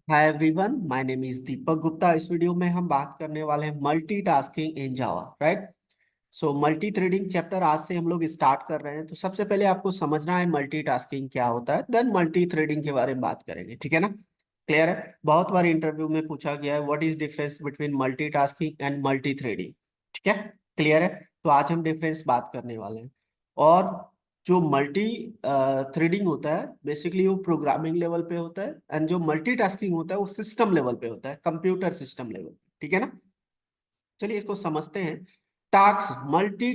Hi everyone, my name is Deepak Gupta. इस video में हम बात करने वाले हैं multitasking in Java, right. So multi threading chapter आज से हम लोग स्टार्ट कर रहे हैं। तो सबसे पहले आपको समझना है मल्टीटास्किंग क्या होता है, देन मल्टी थ्रेडिंग के बारे में बात करेंगे, ठीक है ना। क्लियर है। बहुत बार इंटरव्यू में पूछा गया है what is difference between multitasking and multi threading, ठीक है। क्लियर है। तो आज हम डिफरेंस बात करने वाले हैं। और जो मल्टी थ्रेडिंग होता है बेसिकली वो प्रोग्रामिंग लेवल पे होता है, एंड जो मल्टीटास्किंग होता है वो सिस्टम लेवल पे होता है, कंप्यूटर सिस्टम लेवल, ठीक है ना। चलिए इसको समझते हैं। टास्क, मल्टी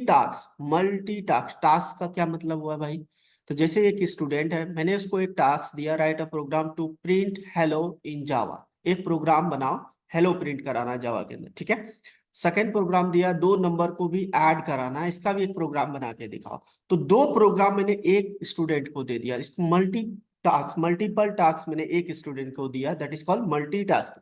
टास्क टास्क का क्या मतलब हुआ भाई। तो जैसे एक स्टूडेंट है, मैंने उसको एक टास्क दिया, write a program to print hello in Java. एक प्रोग्राम बनाओ, हेलो प्रिंट कराना है जावा के अंदर, ठीक है। सेकेंड प्रोग्राम दिया, दो नंबर को भी ऐड कराना है, इसका भी एक प्रोग्राम बना के दिखाओ। तो दो प्रोग्राम मैंने एक स्टूडेंट को दे दिया, इसको मल्टीपल टास्क मैंने एक स्टूडेंट को दिया, दैट इज कॉल्ड मल्टीटास्क।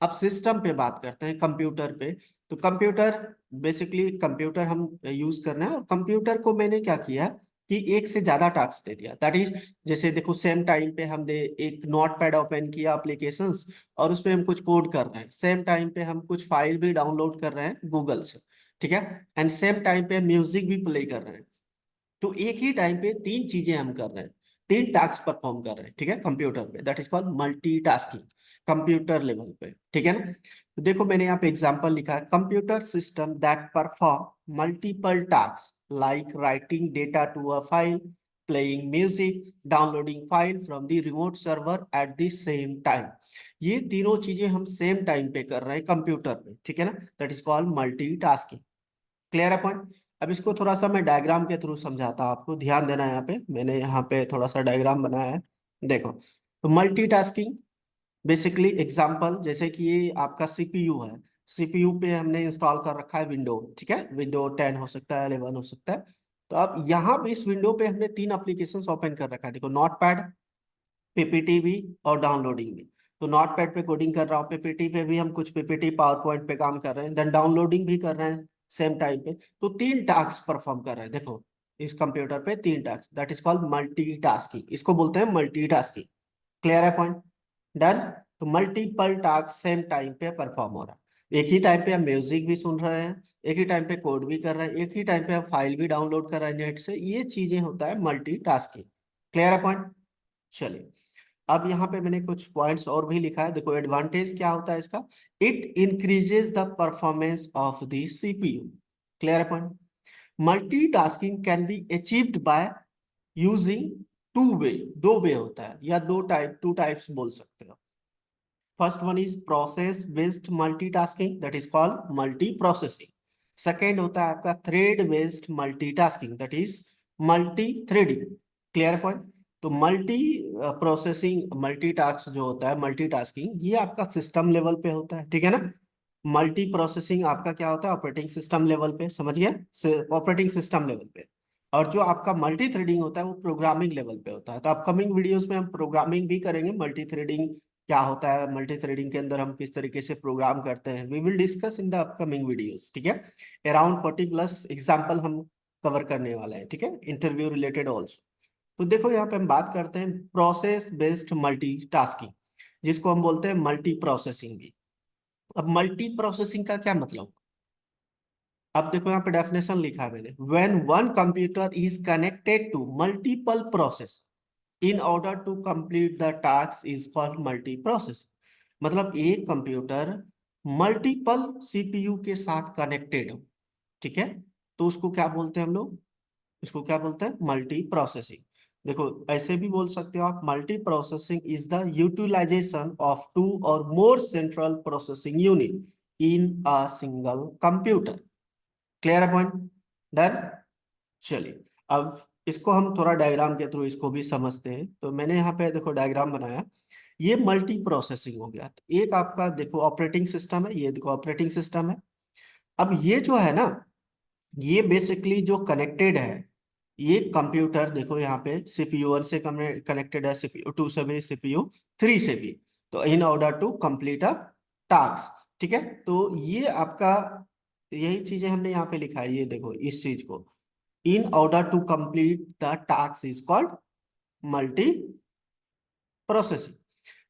अब सिस्टम पे बात करते हैं, कंप्यूटर पे। तो कंप्यूटर, बेसिकली कंप्यूटर हम यूज करना है, और कंप्यूटर को मैंने क्या किया कि एक से ज्यादा टास्क दे दिया, दैट इज जैसे देखो सेम टाइम पे हम दे एक नोट पैड ओपन किया एप्लीकेशंस, और उसपे हम कुछ कोड कर रहे हैं, सेम टाइम पे हम कुछ फाइल भी डाउनलोड कर रहे हैं गूगल से, ठीक है। एंड सेम टाइम पे म्यूजिक भी प्ले कर रहे हैं। तो एक ही टाइम पे तीन चीजें हम कर रहे हैं, तीन टास्क परफॉर्म कर रहे हैं, ठीक है, कंप्यूटर पे। That is called multitasking, computer level पे, ठीक है ना। तो देखो मैंने यहाँ पे एग्जांपल लिखा है, computer system that perform multiple task like writing data to a file, playing music, downloading file from the remote server at the same time. ये तीनों चीजें हम सेम टाइम पे कर रहे हैं कंप्यूटर पे, ठीक है ना। That is called multitasking. Clear है पॉइंट। अब इसको थोड़ा सा मैं डायग्राम के थ्रू समझाता हूं, आपको ध्यान देना है। यहाँ पे मैंने यहाँ पे थोड़ा सा डायग्राम बनाया है, देखो। तो मल्टीटास्किंग बेसिकली एग्जांपल, जैसे कि ये आपका सीपीयू है, सीपीयू पे हमने इंस्टॉल कर रखा है विंडो, ठीक है, विंडो 10 हो सकता है, 11 हो सकता है। तो अब यहाँ पे इस विंडो पे हमने तीन एप्लीकेशन ओपन कर रखा है, देखो, नोट पैड, पीपीटी भी और डाउनलोडिंग भी। तो नोट पैड पे कोडिंग कर रहा हूँ, पीपीटी पे भी हम कुछ पीपीटी पावर पॉइंट पे काम कर रहे हैं, देन डाउनलोडिंग भी कर रहे हैं सेम टाइम पे। तो तीन टास्क परफॉर्म कर रहे हैं, देखो, इस कंप्यूटर पे तीन task, that is called multitasking, इसको बोलते हैं मल्टीटास्किंग। क्लियर है पॉइंट। डन। तो मल्टीपल टास्क सेम टाइम पे परफॉर्म हो रहा है, एक ही टाइम पे हम म्यूजिक भी सुन रहे हैं, एक ही टाइम पे कोड भी कर रहे हैं, एक ही टाइम पे हम फाइल भी डाउनलोड कर रहे हैं नेट से, ये चीजें होता है मल्टीटास्किंग। क्लियर है पॉइंट। चलिए, अब यहाँ पे मैंने कुछ पॉइंट्स और भी लिखा है, देखो एडवांटेज क्या होता है इसका। It increases the performance of the CPU. Clear point. Multitasking can be achieved by using two way, दो वे होता है, या टू टाइप्स बोल सकते हो। First one is process based multitasking, that is called multi processing. Second होता है आपका thread based multitasking, that is multi threading. Clear point. तो मल्टी प्रोसेसिंग मल्टीटास्क जो होता है, मल्टीटास्किंग, ये आपका सिस्टम लेवल पे होता है, ठीक है ना। मल्टी प्रोसेसिंग आपका क्या होता है, ऑपरेटिंग सिस्टम लेवल पे, समझ गया, ऑपरेटिंग सिस्टम लेवल पे। और जो आपका मल्टी थ्रेडिंग होता है वो प्रोग्रामिंग लेवल पे होता है। तो अपकमिंग वीडियोस में हम प्रोग्रामिंग भी करेंगे, मल्टी थ्रेडिंग क्या होता है, मल्टी थ्रेडिंग के अंदर हम किस तरीके से प्रोग्राम करते हैं, we will discuss in the upcoming videos, ठीक है। अराउंड 40+ एग्जाम्पल हम कवर करने वाले हैं, ठीक है, इंटरव्यू रिलेटेड ऑल्सो। तो देखो यहाँ पे हम बात करते हैं प्रोसेस बेस्ड मल्टीटास्किंग, जिसको हम बोलते हैं मल्टी प्रोसेसिंग भी। अब मल्टी प्रोसेसिंग का क्या मतलब। अब देखो यहाँ पे डेफिनेशन लिखा है मैंने, when one computer is connected to multiple process in order to complete the task is called multi process. मतलब एक कंप्यूटर मल्टीपल सीपीयू के साथ कनेक्टेड हो, ठीक है, तो उसको क्या बोलते हैं हम लोग, इसको क्या बोलते हैं, मल्टी प्रोसेसिंग। देखो ऐसे भी बोल सकते हो आप, multi processing is the utilization of two और more central processing unit in a single computer. Clear है पॉइंट। डन। चलिए, अब इसको हम थोड़ा डायग्राम के थ्रू इसको भी समझते हैं। तो मैंने यहाँ पे देखो डायग्राम बनाया, ये मल्टी प्रोसेसिंग हो गया। तो एक आपका देखो ऑपरेटिंग सिस्टम है, ये देखो ऑपरेटिंग सिस्टम है। अब ये जो है ना, ये बेसिकली जो कनेक्टेड है, ये कंप्यूटर देखो यहाँ पे सीपीयू 1 से कनेक्टेड है, सीपीयू 2 से भी, सीपीयू 3 से भी। तो in order to complete a task, ठीक है। तो ये आपका, यही चीजें हमने यहाँ पे लिखा है, ये देखो इस चीज को, in order to complete the task is called multi processing.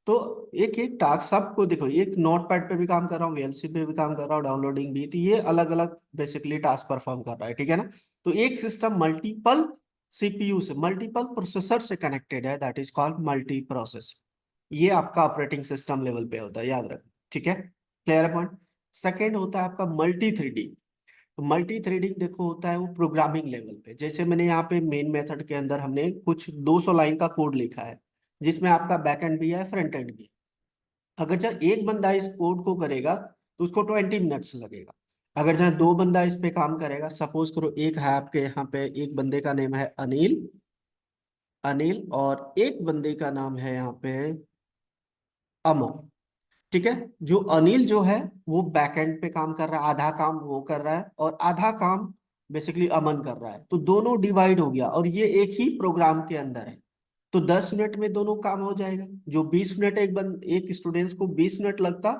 तो एक एक टास्क सबको देखो, एक नोटपैड पे भी काम कर रहा हूँ, वीएलसी पे भी काम कर रहा हूँ, डाउनलोडिंग भी, तो ये अलग अलग बेसिकली टास्क परफॉर्म कर रहा है, ठीक है ना। तो एक सिस्टम मल्टीपल सीपीयू से, मल्टीपल प्रोसेसर से कनेक्टेड है, that is called multi process. ये आपका ऑपरेटिंग सिस्टम लेवल पे होता है, याद रखो, ठीक है, क्लियर पॉइंट। सेकेंड होता है आपका मल्टी थ्रेडिंग। तो मल्टी थ्रेडिंग देखो होता है वो प्रोग्रामिंग लेवल पे, जैसे मैंने यहाँ पे मेन मेथड के अंदर हमने कुछ 200 लाइन का कोड लिखा है, जिसमें आपका बैक एंड भी है, फ्रंट एंड भी है। अगर चाहे एक बंदा इस कोड को करेगा तो उसको 20 मिनट्स लगेगा। अगर चाहे दो बंदा इस पे काम करेगा, सपोज करो एक है आपके यहाँ पे, एक बंदे का नेम है अनिल, अनिल, और एक बंदे का नाम है यहाँ पे अमन, ठीक है। जो अनिल जो है वो बैकएंड पे काम कर रहा है, आधा काम वो कर रहा है और आधा काम बेसिकली अमन कर रहा है, तो दोनों डिवाइड हो गया और ये एक ही प्रोग्राम के अंदर है। तो 10 मिनट में दोनों काम हो जाएगा। जो 20 मिनट एक स्टूडेंट्स को 20 मिनट लगता,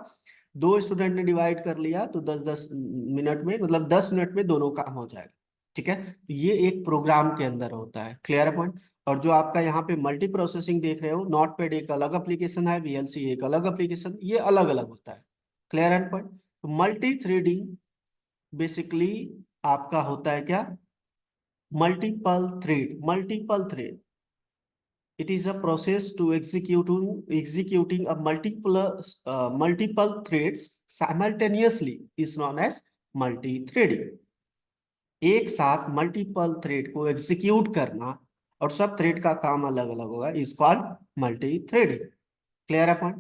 दो स्टूडेंट ने डिवाइड कर लिया तो 10-10 मिनट में, मतलब 10 मिनट में दोनों काम हो जाएगा, ठीक है। तो ये एक प्रोग्राम के अंदर होता है, क्लियर पॉइंट। और जो आपका यहाँ पे मल्टी प्रोसेसिंग देख रहे हो, नोटपैड एक अलग एप्लीकेशन है, वीएलसी एक अलग एप्लीकेशन, ये अलग अलग होता है, क्लियर एंड पॉइंट। तो मल्टी थ्रेडिंग बेसिकली आपका होता है क्या, multiple thread. It is a process to executing a multiple threads simultaneously is known as multi-threading. एक साथ मल्टीपल थ्रेड को एग्जीक्यूट करना और सब थ्रेड का काम अलग अलग होगा, is called multi threading, clear है पॉइंट।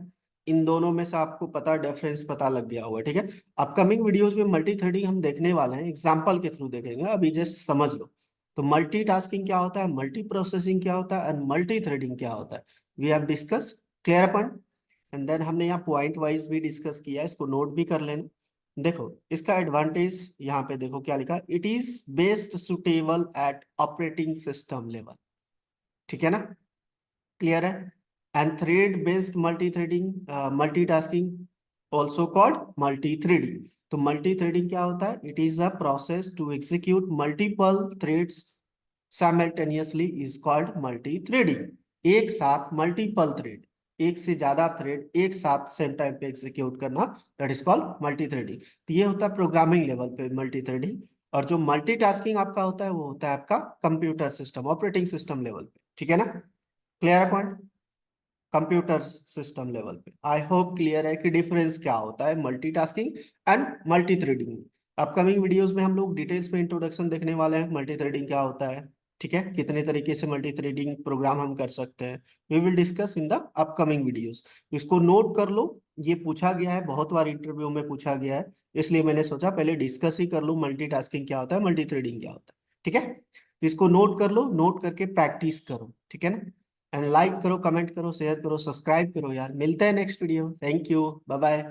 इन दोनों में से आपको पता डिफरेंस पता लग गया होगा, ठीक है। अपकमिंग वीडियोस में मल्टी थ्रेडिंग हम देखने वाले हैं, एग्जांपल के थ्रू देखेंगे, अभी जस्ट समझ लो। तो मल्टीटास्किंग क्या होता है, मल्टी प्रोसेसिंग क्या होता है, एंड मल्टी थ्रेडिंग क्या होता है, we have discuss, clear point. And then हमने यहाँ पॉइंट वाइज भी डिस्कस किया है, इसको नोट भी कर लेना। देखो इसका एडवांटेज यहाँ पे देखो क्या लिखा, it is best suitable at operating system level, ठीक है ना, क्लियर है। And thread based multi threading, multitasking also called multi threading. तो मल्टी थ्रेडिंग क्या होता है, it is a process to execute multiple threads simultaneously is called multi threading. एक साथ मल्टीपल थ्रेड, एक से ज्यादा थ्रेड एक साथ सेम टाइम पे एग्जीक्यूट करना, that is called multi threading. तो ये होता है प्रोग्रामिंग लेवल पे मल्टी थ्रेडिंग। और जो मल्टीटास्किंग आपका होता है वो होता है आपका computer system, operating system level पे, ठीक है ना, clear point, computer system level पे। आई होप क्लियर है कि डिफरेंस क्या होता है multitasking and multi threading. Upcoming videos में हम लोग डिटेल्स में इंट्रोडक्शन देखने वाले हैं, मल्टी थ्रेडिंग क्या होता है, ठीक है, कितने तरीके से मल्टी थ्रेडिंग प्रोग्राम हम कर सकते हैं, we will discuss in the upcoming videos. इसको नोट कर लो, ये पूछा गया है, बहुत बार इंटरव्यू में पूछा गया है, इसलिए मैंने सोचा पहले डिस्कस ही कर लूं, मल्टीटास्किंग क्या होता है, मल्टी थ्रेडिंग क्या होता है, ठीक है। तो इसको नोट कर लो, नोट करके प्रैक्टिस करो, ठीक है ना। एंड लाइक करो, कमेंट करो, शेयर करो, सब्सक्राइब करो यार। मिलते हैं next video, thank you, bye bye.